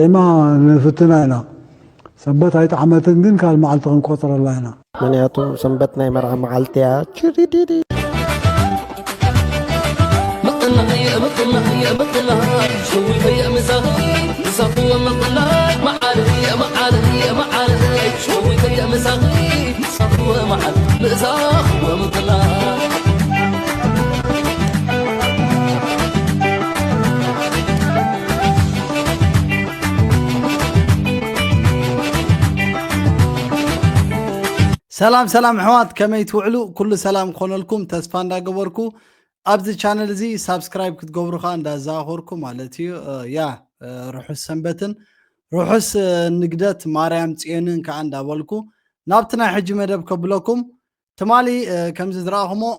إما نفتنا هنا سبت هاي تعمتن دين كان معلتهم قطر الله هنا منياتو سنبتنا مرعى معلتها تشريديدي مقلنا هي مقلنا شوي هي مساقي مساقي مقلنا معاري شوي هي مساقي مساقي مساقي مقلنا سلام حوات كما يتوعلو كل سلام خونلكم تسفان دا قبركو ابزي channel زي سابسكرايب كتقبرو خان دا زاخوركم مالتيو يا روحس سنبتن روحس نقدت ماريام تينن كان دابلكو نابتنا حجي مدب كبلكم تمالي كمز دراهمو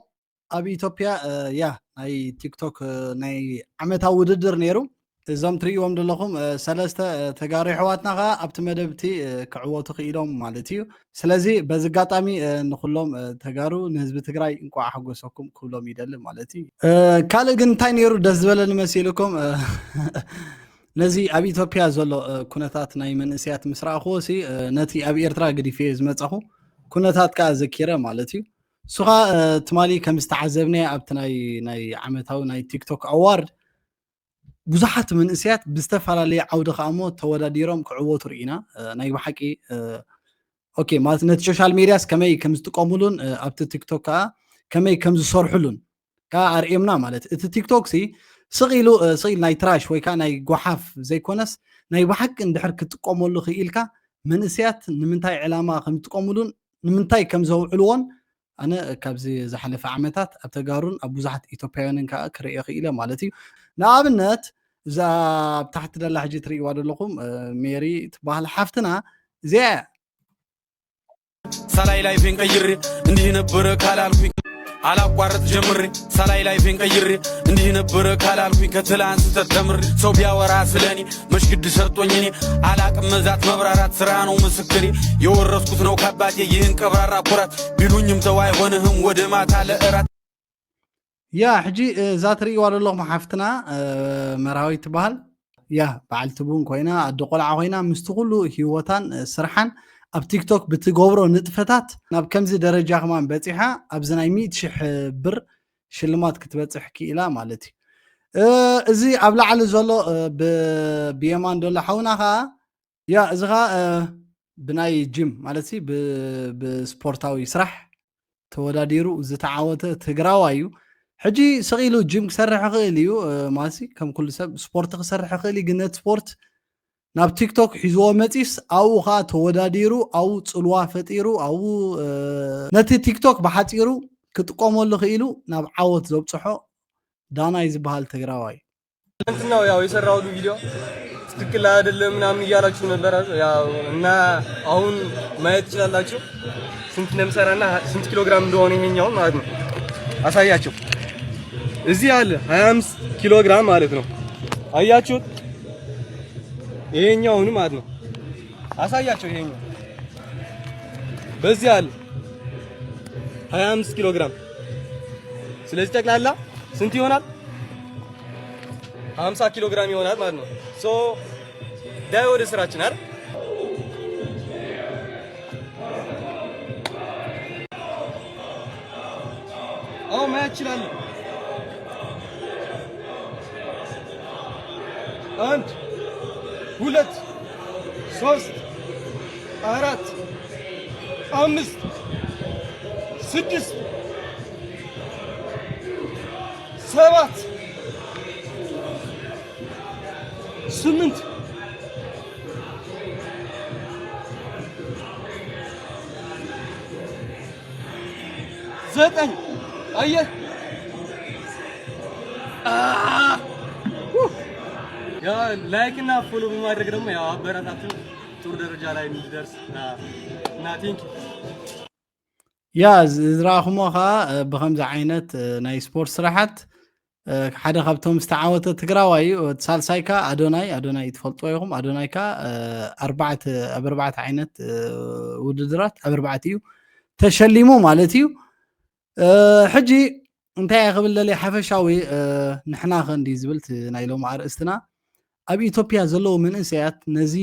ابي إثيوبيا يا اي تيك توك ناي عمتا وددر نيرو زم تريوم دلكم سلسته تغاري حواتنا ابت مدبتي كعوتو خيلوم مالتيو سلازي بزغاطامي نخلوم تغارو نحزب تግራይ እንቋ حጎሰኩም كلهم يدل مالتي ካለ ግን ታይ ነይሩ ደስ ዝበለን መሲልኩም ነዚ ኣብ ኢትዮጵያ ዘሎ ኩነታት ናይ መንእስያት ምስራഖዎሲ ነቲ ኣብ ኤርትራ ግዲፍ ዝመጻኹ ኩነታት ካ ዘኪረ ማለትዩ ሱኻ ትማሊ ከም ዝተዓዘብነ ኣብቲ ናይ ዓመታዊ ናይ ቲክቶክ ኣዋርድ ብዙሓት መንእስያት ብዝተፈላለየ ዓውደ ኸኣሞ ተወዳዲሮም ክዕወቱ ርኢና ናይ ባሓቂ ኦኬ ማለት ነቲ ሶሻል ሚዲያስ ከመይ ከም ዝጥቀሙሉን ኣብቲ ቲክቶክ ከዓ ከመይ ከም ዝሰርሑሉን ካ ኣርኤምና ማለት እቲ ቲክቶክ ሲ ስቂሉ ናይ ትራሽ ወይ ከዓ ናይ ጓሓፍ ዘይኮነስ ናይ ባሓቂ እንድሕር ክትጥቀመሉ ክኢልካ መንእስያት ንምንታይ ዕላማ ከም ዝጥቀሙሉን ንምንታይ ከም ዘውዕልዎን ኣነ ካብዚ ዝሓለፈ ዓመታት ኣብ ተጋሩን ኣብ ብዙሓት ኢትዮጵያውያንን ከዓ ክሪኦ ክኢለ ማለት እዩ ንኣብነት እዛ ኣብ ታሕቲ ደላ ሕጂ ትሪእዋ ዘለኹም ሜሪ ትበሃል ሓፍትና እዚኣ ሳላይ ላይፌን ቀይሬ እንዲህ ነበረ ካላልኩኝ አላቋርጥ ጀምሬ ሳላይ ላይፌን ቀይሬ እንዲህ ነበረ ካላልኩኝ ከትላንት ተተምሬ ሰው ቢያወራ ስለኔ መሽግድ ሰጥቶኝ እኔ አላቅም መዛት መብራራት ስራ ነው ምስክሬ የወረስኩት ነው ከአባቴ ይህን ቀብራራ ኩራት ቢሉኝም ተው አይሆንህም ወደ ማታ ለእራት يا حجي زاتري والله الله محفتنا مراوي تبال يا بعلت بون كوينا الدقول عوينا مستغلو هيوتان سرحان اب تيك توك بتجبرو نطفتات ناب كمزي درجه كمان بصيحه ابزناي 100 شح بر شلمات كتبصح كيلا مالتي ازي ابلع على زلو بيمان دولا حوناها يا ازغا بناي جيم مالتي بسبورتاوي سرح توداديرو زتعاوته تግራዋዩ حجي سغيلو جيم كسرح خيليو ماسي كم كل سب سبورت كسرح خيلي جنت سبورت ناب تيك توك حزو متيس او خا توداديرو او صلوا فطيرو او نتي تيك توك بحطيرو كتقوملو خيلو ناب عوت زبصحو دانا يزبال تግራዋይ እንትናው ያው የሰራው ቪዲዮ ትክክል አይደለም ምናምን ይያላችሁ ነበር ያው እና አሁን ማየት ይችላልላችሁ ስንት ነምሰራና ስንት ኪሎ ግራም እንደሆነ ይሄኛው ማለት ነው አሳያችሁ እዚህ አለ 25 ኪሎ ግራም ማለት ነው አያችሁት ይሄኛውን ማለት ነው አሳያችሁ ይሄኛው በዚህ አለ 25 ኪሎ ግራም ስለዚህ ጠቅላላ ስንት ይሆናል 50 ኪሎ ግራም ይሆናል ማለት ነው ሶ ዳይ ወደ ስራችን አይደል አው ማየት ይችላል አንድ ሁለት ሶስት አራት አምስት ስድስት ሰባት ስምንት ዘጠኝ አየህ ያ ላይክ እና ፎሎ በማድረግ ደግሞ ያው አበረታቱን ጥሩ ደረጃ ላይ እንድደርስ እና ቲንክ ያ ዝራኹሞኻ ብኸምዚ ዓይነት ናይ ስፖርት ስራሓት ሓደ ካብቶም ዝተዓወተ ትግራዋይ ሳልሳይካ ኣዶናይ ትፈልጦ ይኹም ኣዶናይካ ኣርባዕተ ዓይነት ውድድራት ኣብ ኣርባዕተ እዩ ተሸሊሙ ማለት እዩ ሕጂ እንታይ ክብል ለለ ሓፈሻዊ ንሕና ክንዲ ዝብል ናይ ሎም ኣርእስትና ኣብ ኢትዮጵያ ዘለዉ መንእሰያት ነዚ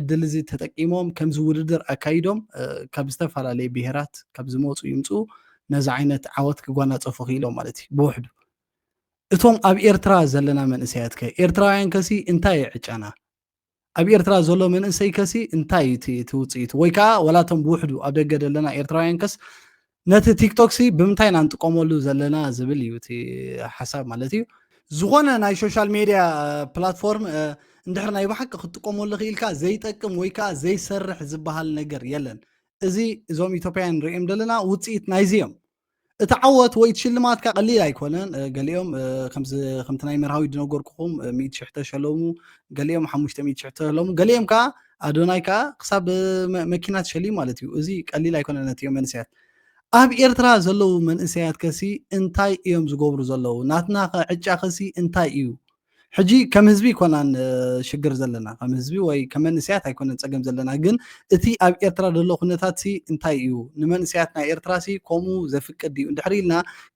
ዕድል እዚ ተጠቂሞም ከምዚ ውድድር ኣካይዶም ካብ ዝተፈላለየ ብሄራት ካብ ዝመፁ ይምፁ ነዚ ዓይነት ዓወት ክጓናፀፉ ክኢሎም ማለት እዩ ብውሕዱ እቶም ኣብ ኤርትራ ዘለና መንእሰያት ከ ኤርትራውያን ከሲ እንታይ ዕጫና ኣብ ኤርትራ ዘሎ መንእሰይ ከሲ እንታይ እቲ ውፅኢቱ ወይ ከዓ ወላቶም ብውሕዱ ኣብ ደገ ዘለና ኤርትራውያን ከስ ነቲ ቲክቶክ ሲ ብምንታይ ኢና ንጥቀመሉ ዘለና ዝብል እዩ እቲ ሓሳብ ማለት እዩ ዝኾነ ናይ ሶሻል ሚድያ ፕላትፎርም እንድሕር ናይ ብሓቂ ክትጥቀመሉ ክኢልካ ዘይጠቅም ወይ ከዓ ዘይሰርሕ ዝበሃል ነገር የለን እዚ እዞም ኢትዮጵያውያን ንሪኦም ዘለና ውፅኢት ናይዚኦም እቲ ዓወት ወይ ሽልማትካ ቀሊል ኣይኮነን ገሊኦም ከምቲ ናይ መርሃዊ ድነገርኩኹም 100,000 ተሸለሙ ገሊኦም 500,000 ተሸለሙ ገሊኦም ከዓ ኣዶናይ ከዓ ክሳብ መኪና ተሸሊሙ ማለት እዩ እዚ ቀሊል ኣይኮነን ነቲኦም መንእሰያት ኣብ ኤርትራ ዘለዉ መንእሰያት ከሲ እንታይ እዮም ዝገብሩ ዘለዉ ናትና ዕጫ ከሲ እንታይ እዩ ሕጂ ከም ህዝቢ ይኮናን ሽግር ዘለና ከም ህዝቢ ወይ ከም መንእሰያት ኣይኮነን ፀገም ዘለና ግን እቲ ኣብ ኤርትራ ዘሎ ኩነታት ሲ እንታይ እዩ ንመንእሰያት ናይ ኤርትራ ሲ ከምኡ ዘፍቅድ እዩ እንድሕር ኢልና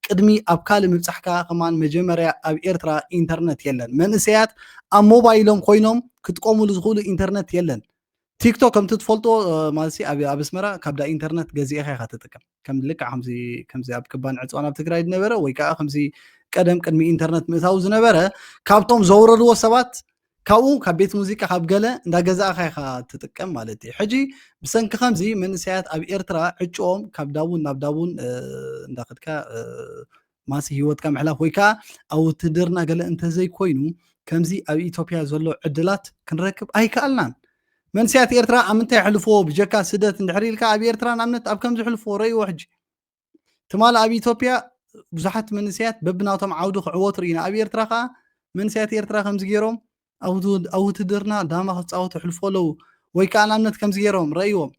ቅድሚ ኣብ ካልእ ምብፃሕካ ከማን መጀመርያ ኣብ ኤርትራ ኢንተርኔት የለን መንእሰያት ኣብ ሞባይሎም ኮይኖም ክጥቀሙሉ ዝኽእሉ ኢንተርኔት የለን ቲክቶክ ከምቲ ትፈልጦ ማለት ኣብ ኣስመራ ካብ ዳ ኢንተርኔት ገዚእኻ ኢኻ ትጥቀም ከም ልክዕ ከምዚ ኣብ ክባን ዕፅዋን ኣብ ትግራይ ዝነበረ ወይ ከዓ ከምዚ ቀደም ቅድሚ ኢንተርኔት ምእታው ዝነበረ ካብቶም ዘውረድዎ ሰባት ካብኡ ካብ ቤት ሙዚቃ ካብ ገለ እንዳገዛእኻ ኢኻ ትጥቀም ማለት እዩ ሕጂ ብሰንኪ ከምዚ መንእሰያት ኣብ ኤርትራ ዕጭኦም ካብ ዳቡን ናብ ዳቡን እንዳኸድካ ማሲ ሂወትካ ምሕላፍ ወይ ከዓ ኣብ ውትድርና ገለ እንተዘይኮይኑ ከምዚ ኣብ ኢትዮጵያ ዘሎ ዕድላት ክንረክብ ኣይከኣልናን መንእሰያት ኤርትራ ኣብ ምንታይ የሕልፍዎ ብጀካ ስደት እንድሕር ኢልካ ኣብ ኤርትራ ንኣብነት ኣብ ከም ዝሕልፍዎ ረእይዎ ሕጂ ትማሊ ኣብ ኢትዮጵያ ብዙሓት መንእሰያት በብናቶም ዓውዲ ክዕወቱ ርኢና ኣብ ኤርትራ ከዓ መንእሰያት ኤርትራ ከምዚ ገይሮም ኣብ ውትድርና ዳማ ክፃወቱ ሕልፎ ኣለዉ ወይ ከዓ ንኣብነት ከምዚ ገይሮም ረእይዎም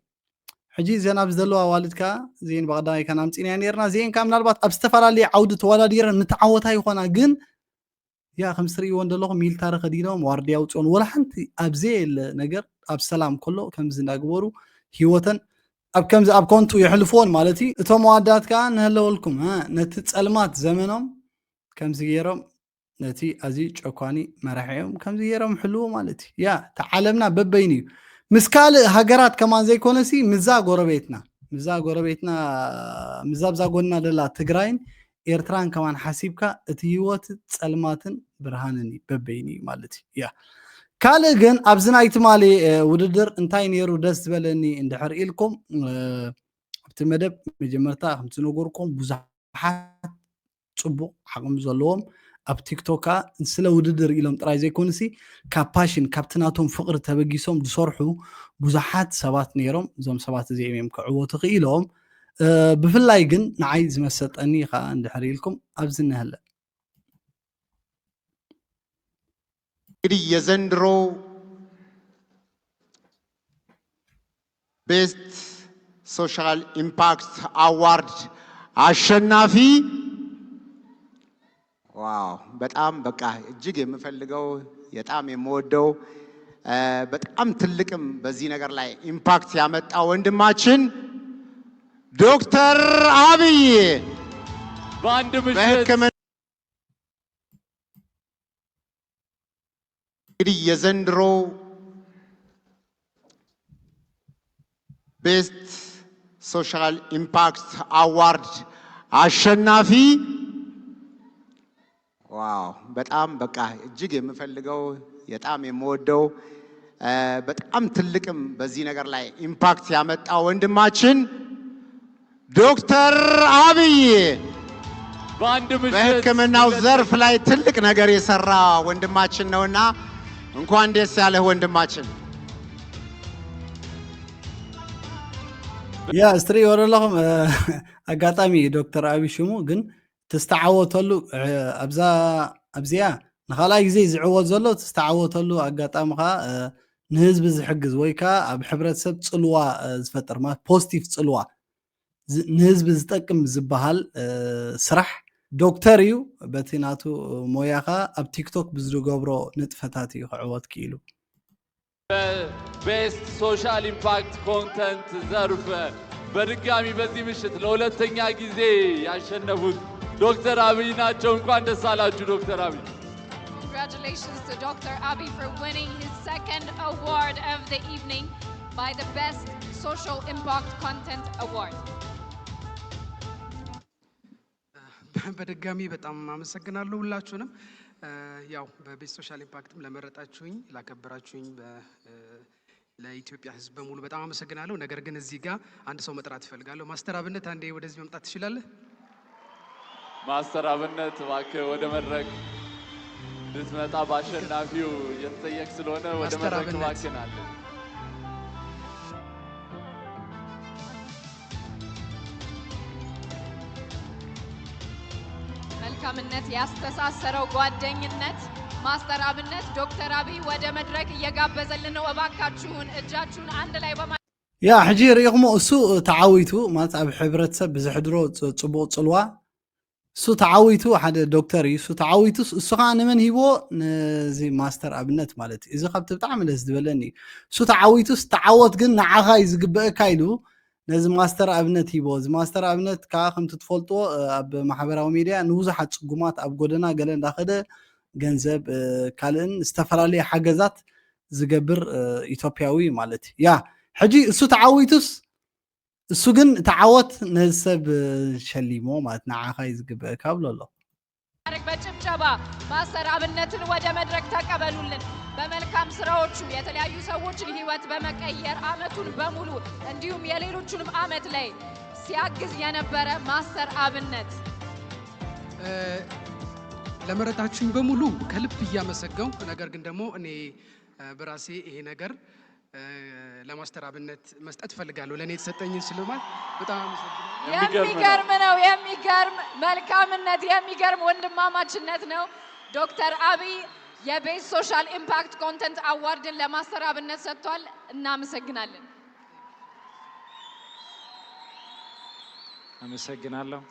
ሕጂ እዘን ኣብዚ ዘለዋ ኣዋልድ ከዓ እዚአን ብቐዳማይ ከ ኣምፂና ነርና እዚአን ከዓ ምናልባት ኣብ ዝተፈላለየ ዓውዲ ተወዳዲረን ንተዓወታ ይኮና ግን ያ ከም ትሪእዎን ዘለኹም ሚሊታሪ ከዲኖም ዋርድያ ውፅኦን ወላ ሓንቲ ኣብዘየለ ነገር ኣብ ሰላም ከሎ ከምዚ እንዳግበሩ ሂወተን ኣብ ከምዚ ኣብ ኮንቱ የሕልፍዎን ማለት እዩ እቶም ኣዋዳት ከዓ ንህለወልኩም ነቲ ፀልማት ዘመኖም ከምዚ ገይሮም ነቲ ኣዝዩ ጨኳኒ መራሒኦም ከምዚ ገይሮም ሕልዎ ማለት እዩ ያ ተዓለምና በበይን እዩ ምስ ካልእ ሃገራት ከማን ዘይኮነሲ ምዛ ጎረቤትና ምዛ ብዛ ጎና ደላ ትግራይን ኤርትራን ከማን ሓሲብካ እቲ ህይወት ፀልማትን ብርሃንን በበይን እዩ ማለት እዩ ያ ካልእ ግን ኣብዚ ናይ ትማሊ ውድድር እንታይ ነይሩ ደስ ዝበለኒ እንድሕር ኢልኩም ኣብቲ መደብ መጀመርታ ከምቲ ነገርኩም ብዙሓት ፅቡቅ ዓቕሚ ዘለዎም ኣብ ቲክቶክ ስለ ውድድር ኢሎም ጥራይ ዘይኮኑሲ ካብ ፓሽን ካብቲ ናቶም ፍቅሪ ተበጊሶም ዝሰርሑ ብዙሓት ሰባት ነይሮም እዞም ሰባት እዚኦም እዮም ክዕወቱ ክኢሎም ብፍላይ ግን ንዓይ ዝመሰጠኒ ከዓ እንድሕር ኢልኩም ኣብዚ ንህለ እንግዲህ የዘንድሮ ቤስት ሶሻል ኢምፓክት አዋርድ አሸናፊ ዋው በጣም በቃ እጅግ የምፈልገው በጣም የምወደው በጣም ትልቅም በዚህ ነገር ላይ ኢምፓክት ያመጣ ወንድማችን ዶክተር አብይ በአንድ ምሽት እንግዲህ የዘንድሮ ቤስት ሶሻል ኢምፓክት አዋርድ አሸናፊ ዋው በጣም በቃ እጅግ የምፈልገው በጣም የምወደው በጣም ትልቅም በዚህ ነገር ላይ ኢምፓክት ያመጣ ወንድማችን ዶክተር አብይ በሕክምናው ዘርፍ ላይ ትልቅ ነገር የሰራ ወንድማችን ነውና እንኳን ደስ ያለህ ወንድማችን። ያ ስትሪ ወረለኹም አጋጣሚ ዶክተር አብይ ሽሙ ግን ተስተዓወተሉ ኣብዚያ ንኻልኣይ ግዜ ዝዕወት ዘሎ ተስተዓወተሉ ኣጋጣሚ ከዓ ንህዝቢ ዝሕግዝ ወይ ከዓ ኣብ ሕብረተሰብ ፅልዋ ዝፈጥር ማለት ፖዚቲቭ ፅልዋ ንህዝቢ ዝጠቅም ዝበሃል ስራሕ ዶክተር እዩ በቲ ናቱ ሞያ ከዓ ኣብ ቲክቶክ ብዝገብሮ ንጥፈታት እዩ ክዕወት ክኢሉ ቤስት ሶሻል ኢምፓክት ኮንተንት ዘርፍ በድጋሚ በዚህ ምሽት ለሁለተኛ ጊዜ ያሸነፉት ዶክተር አብይ ናቸው። እንኳን ደስ አላችሁ ዶክተር አብይ። Congratulations to Dr. Abiy for winning his second award of the evening by the Best Social Impact Content Award. በድጋሚ በጣም አመሰግናለሁ ሁላችሁንም። ያው በቤስት ሶሻል ኢምፓክትም ለመረጣችሁኝ ላከበራችሁኝ ለኢትዮጵያ ሕዝብ በሙሉ በጣም አመሰግናለሁ። ነገር ግን እዚህ ጋር አንድ ሰው መጥራት እፈልጋለሁ። ማስተር አብነት አንዴ ወደዚህ መምጣት ትችላለህ? ማስተር አብነት እባክህ ወደ መድረክ እንድትመጣ በአሸናፊው እየተጠየቅ ስለሆነ ወደ መድረክ እባክህን አለ። መልካምነት ያስተሳሰረው ጓደኝነት ማስተር አብነት ዶክተር አብይ ወደ መድረክ እየጋበዘልን ነው። እባካችሁን እጃችሁን አንድ ላይ በማ ያ ሕጂ ሪኢኹሞ እሱ ተዓዊቱ ማለት ኣብ ሕብረተሰብ ብዝሕድሮ ጽቡቕ ጽልዋ እሱ ተዓዊቱ ሓደ ዶክተር እዩ። እሱ ተዓዊቱ እሱ ከዓ ንመን ሂቦ ነዚ ማስተር ኣብነት ማለት እዩ። እዚ ካብቲ ብጣዕሚ ደስ ዝበለኒ እዩ። እሱ ተዓዊቱ ዝተዓወት ግን ንዓኻ እዩ ዝግበአካ ኢሉ ነዚ ማስተር ኣብነት ሂቦ። እዚ ማስተር ኣብነት ከዓ ከምቲ ትፈልጥዎ ኣብ ማሕበራዊ ሚድያ ንብዙሓት ፅጉማት ኣብ ጎደና ገለ እንዳኸደ ገንዘብ ካልእን ዝተፈላለየ ሓገዛት ዝገብር ኢትዮጵያዊ ማለት እዩ። ያ ሕጂ እሱ ተዓዊቱስ እሱ ግን ተዓወት ነዚ ሰብ ሸሊሞ ማለት ንዓኻ እዩ ዝግበአካ ብሎ ኣሎ። በጭብጨባ ማስተር አብነትን ወደ መድረክ ተቀበሉልን። በመልካም ስራዎቹ የተለያዩ ሰዎችን ህይወት በመቀየር አመቱን በሙሉ እንዲሁም የሌሎቹንም አመት ላይ ሲያግዝ የነበረ ማስተር አብነት ለመረጣችሁኝ በሙሉ ከልብ እያመሰገንኩ፣ ነገር ግን ደግሞ እኔ በራሴ ይሄ ነገር ለማስተር አብነት መስጠት ፈልጋለሁ። ለኔ የተሰጠኝ ሽልማት በጣም አመሰግናለሁ። የሚገርም ነው። የሚገርም መልካምነት፣ የሚገርም ወንድማማችነት ነው። ዶክተር አብይ የቤስት ሶሻል ኢምፓክት ኮንተንት አዋርድን ለማስተር አብነት ሰጥቷል። እናመሰግናለን። አመሰግናለሁ።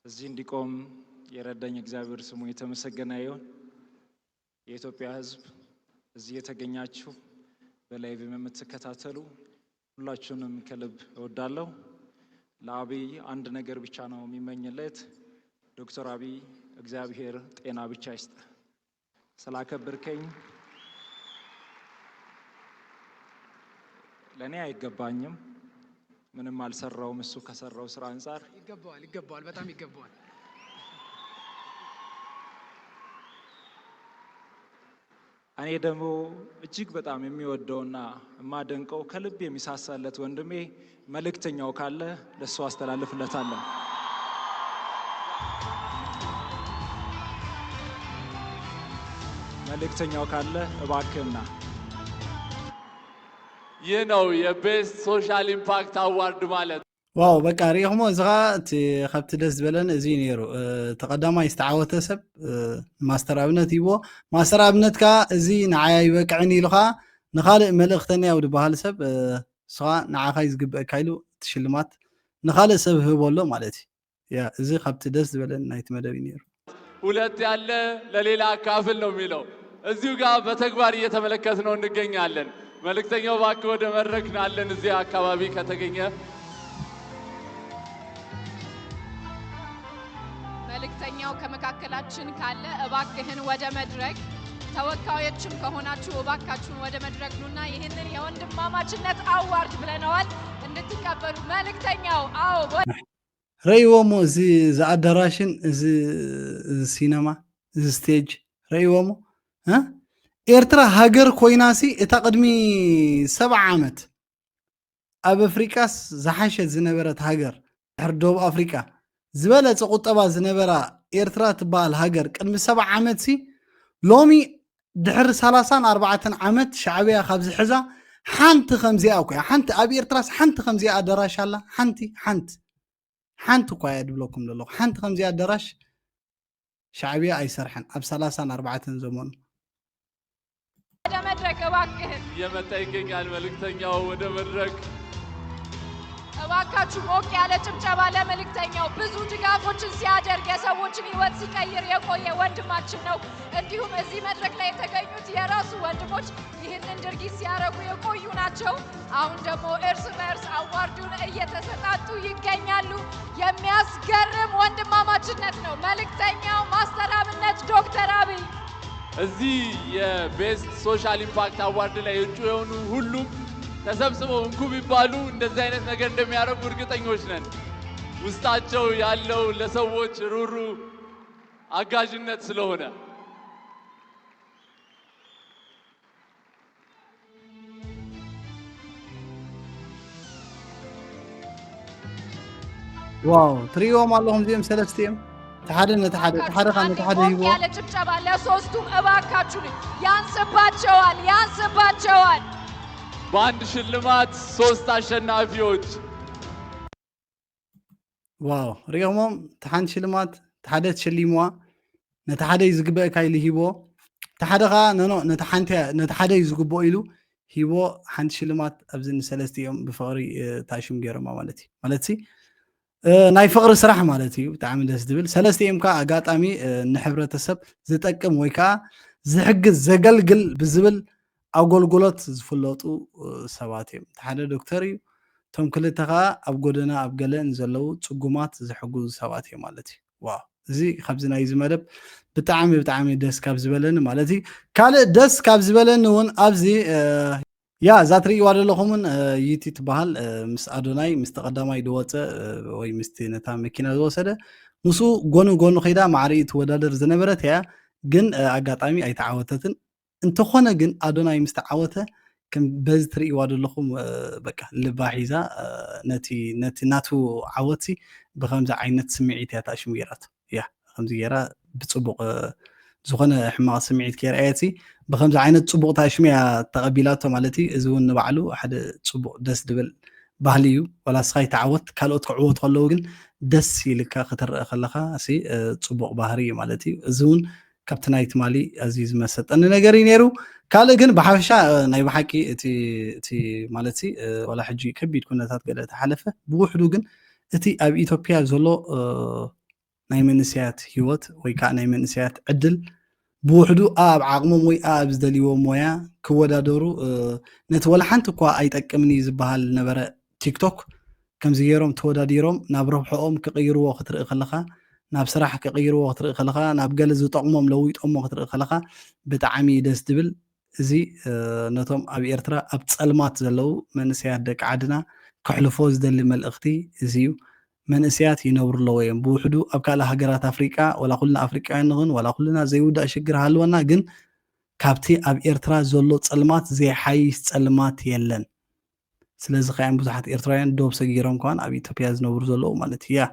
እዚህ እንዲቆም የረዳኝ እግዚአብሔር ስሙ የተመሰገነ ይሁን። የኢትዮጵያ ሕዝብ እዚህ የተገኛችሁ በላይቭ የምትከታተሉ ሁላችሁንም ከልብ እወዳለሁ። ለአብይ አንድ ነገር ብቻ ነው የሚመኝለት። ዶክተር አብይ እግዚአብሔር ጤና ብቻ ይስጥ። ስላከበርከኝ ለኔ አይገባኝም፣ ምንም አልሰራውም። እሱ ከሰራው ስራ አንፃር ይገባዋል፣ በጣም ይገባዋል። እኔ ደግሞ እጅግ በጣም የሚወደውና የማደንቀው ከልብ የሚሳሳለት ወንድሜ መልእክተኛው ካለ ለሱ አስተላልፍለታለሁ። መልእክተኛው ካለ እባክህና። ይህ ነው የቤስት ሶሻል ኢምፓክት አዋርድ ማለት። ዋው በቃ ሪኢኹሞ እዚ ኸ እቲ ካብቲ ደስ ዝበለን እዚ ነይሩ። ተቐዳማይ ዝተዓወተ ሰብ ማስተር ኣብነት ይቦ ማስተር ኣብነት ከዓ እዚ ንዓያ ይበቅዕን ኢሉ ከዓ ንኻልእ መልእኽተኛ ውድ ባህል ሰብ ስኻ ንዓኻ ዝግበአካ ኢሉ እቲ ሽልማት ንኻልእ ሰብ ህቦሎ ማለት እዩ። ያ እዚ ካብቲ ደስ ዝበለን ናይቲ መደብ ነይሩ። ሁለት ያለ ለሌላ አካፍል ነው የሚለው። እዚሁ ጋር በተግባር እየተመለከት ነው እንገኛለን። መልእክተኛው እባክህ ወደ መድረክ ናለን። እዚህ አካባቢ ከተገኘ መልእክተኛው ከመካከላችን ካለ እባክህን ወደ መድረክ፣ ተወካዮችም ከሆናችሁ እባካችሁን ወደ መድረክ ኑና ይህንን የወንድማማችነት አዋርድ ብለነዋል እንድትቀበሉ። መልእክተኛው አዎ ረይዎሞ እዚ አዳራሽን እዚ ሲነማ እዚ ስቴጅ ረይዎሞ ኤርትራ ሃገር ኮይናሲ እታ ቅድሚ 70 ዓመት ኣብ ኣፍሪቃስ ዝሓሸት ዝነበረት ሃገር ድሕሪ ደቡብ ኣፍሪቃ ዝበለፀ ቁጠባ ዝነበራ ኤርትራ ትበሃል ሃገር ቅድሚ 70 ዓመት ሲ ሎሚ ድሕሪ 34 ዓመት ሻዕብያ ካብ ዝሕዛ ሓንቲ ከምዚኣ እኳ ሓንቲ ኣብ ኤርትራስ ሓንቲ ከምዚኣ ኣዳራሽ ኣላ። ሓንቲ እኳ እያ ድብለኩም ዘለኹ ሓንቲ ከምዚኣ ኣዳራሽ ሻዕብያ ኣይሰርሐን ኣብ 34 ዘመኑ። ወደ መድረክ እባክህን እየመጣ ይገኛል መልእክተኛው ወደ መድረክ። እባካችሁ ሞቅ ያለ ጭብጨባ ለመልእክተኛው። ብዙ ድጋፎችን ሲያደርግ የሰዎችን ሕይወት ሲቀይር የቆየ ወንድማችን ነው። እንዲሁም እዚህ መድረክ ላይ የተገኙት የራሱ ወንድሞች ይህንን ድርጊት ሲያደርጉ የቆዩ ናቸው። አሁን ደግሞ እርስ በእርስ አዋርዱን እየተሰጣጡ ይገኛሉ። የሚያስገርም ወንድማማችነት ነው። መልእክተኛው ማስተር አብነት ዶክተር አብይ እዚህ የቤስት ሶሻል ኢምፓክት አዋርድ ላይ እጩ የሆኑ ሁሉም ተሰብስበው እንኩ ቢባሉ እንደዚህ አይነት ነገር እንደሚያደርጉ እርግጠኞች ነን። ውስጣቸው ያለው ለሰዎች ሩሩ አጋዥነት ስለሆነ ዋው ትሪኦም ኣለኹም እዚኦም ሰለስተ እዮም ተሓደ ነተሓደ ሂቦ ያለ ጭብጨባ ለሶስቱም እባካችሁ ያንስባቸዋል። በአንድ ሽልማት 3 አሸናፊዎች ዋው ሪኦሞም ተሓንቲ ሽልማት ተሓደ ተሸሊምዋ ነተሓደ ዝግበአካ ኢሉ ሂቦ ተሓደኻ ነተሓደ ዝግበኦ ኢሉ ሂቦ ሓንቲ ሽልማት ኣብዚ ንሰለስተ እዮም ብፍቕሪ ታሽም ገይሮማ ማለት እዩ ናይ ፍቕሪ ስራሕ ማለት እዩ ብጣዕሚ ደስ ዝብል ሰለስተ እዮም ከዓ ኣጋጣሚ ንሕብረተሰብ ዝጠቅም ወይ ከዓ ዝሕግዝ ዘገልግል ብዝብል ኣገልግሎት ዝፍለጡ ሰባት እዮም ሓደ ዶክተር እዩ እቶም ክልተ ከዓ ኣብ ጎደና ኣብ ገለን ዘለው ፅጉማት ዝሕግዙ ሰባት እዮም ማለት እዩ ዋው እዚ ካብዚ ናይ ዝመደብ ብጣዕሚ ደስ ካብ ዝበለኒ ማለት እዩ ካልእ ደስ ካብ ዝበለኒ እውን ኣብዚ ያ እዛ ትሪእዋ ዘለኹምን ይቲ ትበሃል ምስ ኣዶናይ ምስ ተቐዳማይ ድወፀ ወይ ምስቲ ነታ መኪና ዝወሰደ ምስኡ ጎኑ ኸይዳ ማዕሪኡ ትወዳደር ዝነበረት እያ ግን ኣጋጣሚ ኣይተዓወተትን እንተኾነ ግን ኣዶናይ ምስ ተዓወተ ከም በዚ ትሪእዋ ዘለኹም በቃ ልባ ሒዛ ነቲ ናቱ ዓወትሲ ብከምዚ ዓይነት ስምዒት እያ ተኣሽሙ ጌራቶ ያ ከምዚ ጌራ ብፅቡቕ ዝኾነ ሕማቕ ስምዒት ገይራ እያሲ ብከምዚ ዓይነት ፅቡቕ ታሽሚያ ተቐቢላቶ ማለት እዩ እዚ እውን ንባዕሉ ሓደ ፅቡቕ ደስ ድብል ባህሊ እዩ ዋላ ስኻ ይተዓወት ካልኦት ክዕወቱ ከለዉ ግን ደስ ኢልካ ክትረአ ከለካ ፅቡቕ ባህሪ እዩ ማለት እዩ እዚ እውን ካብቲ ናይ ትማሊ ኣዝዩ ዝመሰጠኒ ነገር እዩ ነይሩ ካልእ ግን ብሓፈሻ ናይ ብሓቂ እቲ ማለት ዋላ ሕጂ ከቢድ ኩነታት ገለ ተሓለፈ ብውሕዱ ግን እቲ ኣብ ኢትዮጵያ ዘሎ ናይ መንእስያት ሂወት ወይ ከዓ ናይ መንእስያት ዕድል ብውሕዱ ኣብ ዓቕሞም ወይ ኣብ ዝደልይዎ ሞያ ክወዳደሩ ነቲ ወላ ሓንቲ እኳ ኣይጠቅምኒ ዝበሃል ነበረ ቲክቶክ ከምዚ ገይሮም ተወዳዲሮም ናብ ረብሕኦም ክቕይርዎ ክትርኢ ከለካ ናብ ስራሕ ክቕይርዎ ክትርኢ ከለካ ናብ ገለ ዝጠቕሞም ለዊጦሞ ክትርኢ ከለካ ብጣዕሚ ደስ ድብል እዚ ነቶም ኣብ ኤርትራ ኣብ ፀልማት ዘለው መንእስያት ደቂ ዓድና ክሕልፎ ዝደሊ መልእኽቲ እዚ እዩ መንእስያት ይነብሩ ኣለዎ እዮም ብውሕዱ ኣብ ካልእ ሃገራት ኣፍሪቃ ወላ ኩልና ኣፍሪቃውያን ንኹን ወላ ኩልና ዘይውዳእ ሽግር ሃልወና ግን ካብቲ ኣብ ኤርትራ ዘሎ ፀልማት ዘይሓይሽ ፀልማት የለን ስለዚ ከያን ብዙሓት ኤርትራውያን ዶብ ሰጊሮም ከዋን ኣብ ኢትዮጵያ ዝነብሩ ዘለዉ ማለት እዩ ያ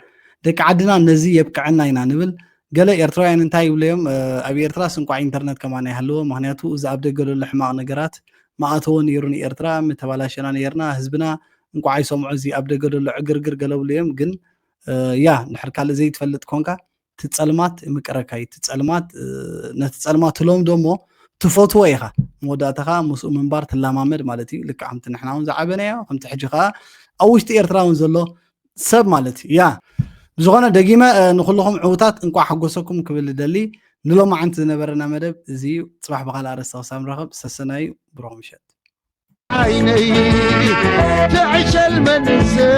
ደቂ ዓድና ነዚ የብቅዐና ኢና ንብል ገለ ኤርትራውያን እንታይ ይብለዮም ኣብ ኤርትራ ስንቋዕ ኢንተርነት ከማና ይሃለዎ ምክንያቱ እዚ ኣብ ደገ ዘሎ ሕማቕ ነገራት ማእተዎ ነይሩ ንኤርትራ ምተባላሸና ነርና ህዝብና እንኳ ኣይሰምዑ እዚ ኣብ ደገ ዘሎ ዕግርግር ገለብሉ እዮም ግን ያ ንድሕር ካልእ ዘይትፈልጥ ኮንካ ትፀልማት ምቅረካ እዩ ትፀልማት ነቲ ፀልማት ትለምዶ እሞ ትፈትዎ ኢኻ መወዳእታኻ ምስኡ ምንባር ትላማመድ ማለት እዩ ልክዕ ከምቲ ንሕና እውን ዝዓበናዮ ከምቲ ሕጂ ከዓ ኣብ ውሽጢ ኤርትራ እውን ዘሎ ሰብ ማለት እዩ ያ ብዝኾነ ደጊመ ንኩልኩም ዕውታት እንኳ ሓጎሰኩም ክብል ደሊ ንሎማዓንቲ ዝነበረና መደብ እዚ እዩ ፅባሕ ብካልእ ኣርእስቲ ክሳብ ንረኽብ ሰሰናዩ ብሮኹም ምሸት عيني تعيش المنسي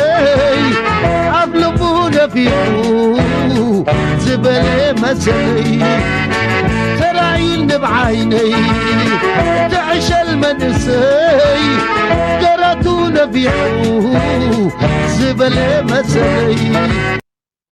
عبلبونا فيكو زبل مسي ترايل بعيني تعيش المنسي قراتونا فيكو زبل مسي